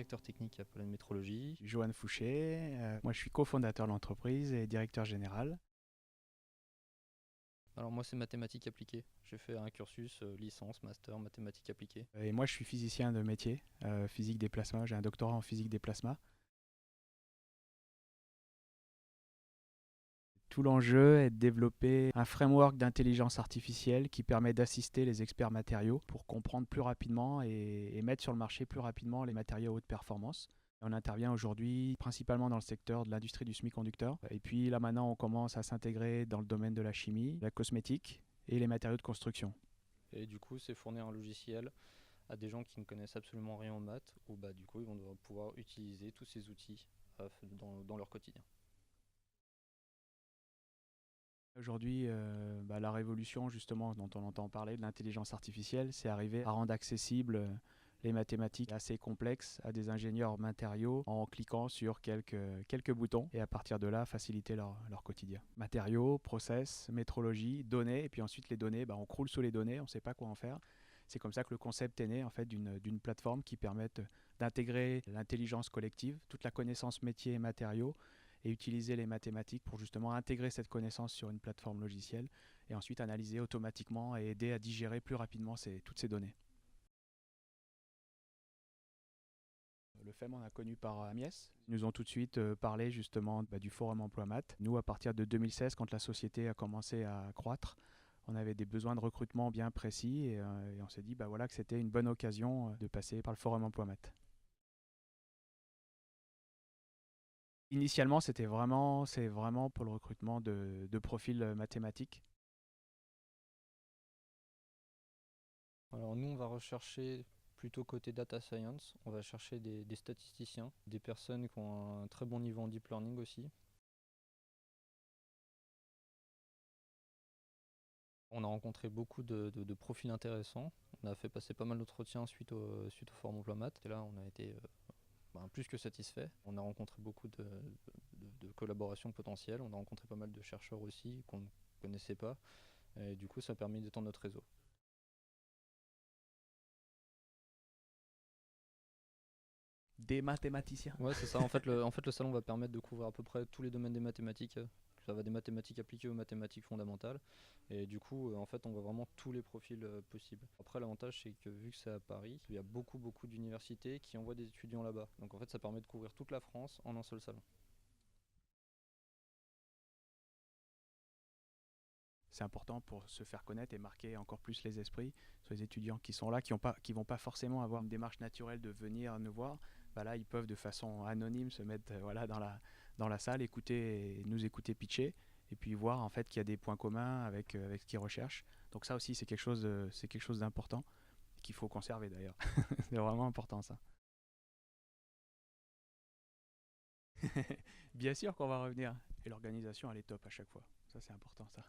directeur technique à Pôle Métrologie. Johan Fouché, moi je suis cofondateur de l'entreprise et directeur général. Alors moi c'est mathématiques appliquées. J'ai fait un cursus licence, master, mathématiques appliquées. Et moi je suis physicien de métier, physique des plasmas, j'ai un doctorat en physique des plasmas. Tout l'enjeu est de développer un framework d'intelligence artificielle qui permet d'assister les experts matériaux pour comprendre plus rapidement et mettre sur le marché plus rapidement les matériaux à haute performance. On intervient aujourd'hui principalement dans le secteur de l'industrie du semi-conducteur. Et puis là maintenant on commence à s'intégrer dans le domaine de la chimie, la cosmétique et les matériaux de construction. Et du coup c'est fournir un logiciel à des gens qui ne connaissent absolument rien en maths, où du coup ils vont devoir pouvoir utiliser tous ces outils dans leur quotidien. Aujourd'hui, la révolution justement dont on entend parler de l'intelligence artificielle, c'est arriver à rendre accessibles les mathématiques assez complexes à des ingénieurs matériaux en cliquant sur quelques boutons et à partir de là faciliter leur quotidien. Matériaux, process, métrologie, données et puis ensuite les données, on croule sous les données, on ne sait pas quoi en faire. C'est comme ça que le concept est né en fait d'une plateforme qui permette d'intégrer l'intelligence collective, toute la connaissance métier et matériaux et utiliser les mathématiques pour justement intégrer cette connaissance sur une plateforme logicielle et ensuite analyser automatiquement et aider à digérer plus rapidement toutes ces données. Le FEM, on a connu par Amiès. Ils nous ont tout de suite parlé justement du forum Emploi Maths. Nous, à partir de 2016, quand la société a commencé à croître, on avait des besoins de recrutement bien précis et on s'est dit que c'était une bonne occasion de passer par le forum Emploi Maths. Initialement, c'est vraiment pour le recrutement de profils mathématiques. Alors nous on va rechercher plutôt côté data science, on va chercher des statisticiens, des personnes qui ont un très bon niveau en deep learning aussi. On a rencontré beaucoup de profils intéressants. On a fait passer pas mal d'entretiens suite au forum Emploi Maths. Et là, on a été plus que satisfaits. On a rencontré beaucoup de collaborations potentielles. On a rencontré pas mal de chercheurs aussi qu'on ne connaissait pas. Et du coup, ça a permis d'étendre notre réseau. Des mathématiciens. Ouais, c'est ça. En fait, le salon va permettre de couvrir à peu près tous les domaines des mathématiques. Ça va des mathématiques appliquées aux mathématiques fondamentales. Et du coup, en fait, on voit vraiment tous les profils possibles. Après, l'avantage, c'est que vu que c'est à Paris, il y a beaucoup d'universités qui envoient des étudiants là-bas. Donc en fait, ça permet de couvrir toute la France en un seul salon. C'est important pour se faire connaître et marquer encore plus les esprits sur les étudiants qui sont là, qui vont pas forcément avoir une démarche naturelle de venir nous voir. Là, ils peuvent de façon anonyme se mettre dans la salle, nous écouter pitcher et puis voir en fait qu'il y a des points communs avec ce qu'ils recherchent. Donc ça aussi, c'est quelque chose d'important qu'il faut conserver d'ailleurs. C'est vraiment important ça. Bien sûr qu'on va revenir. Et l'organisation, elle est top à chaque fois. Ça, c'est important ça.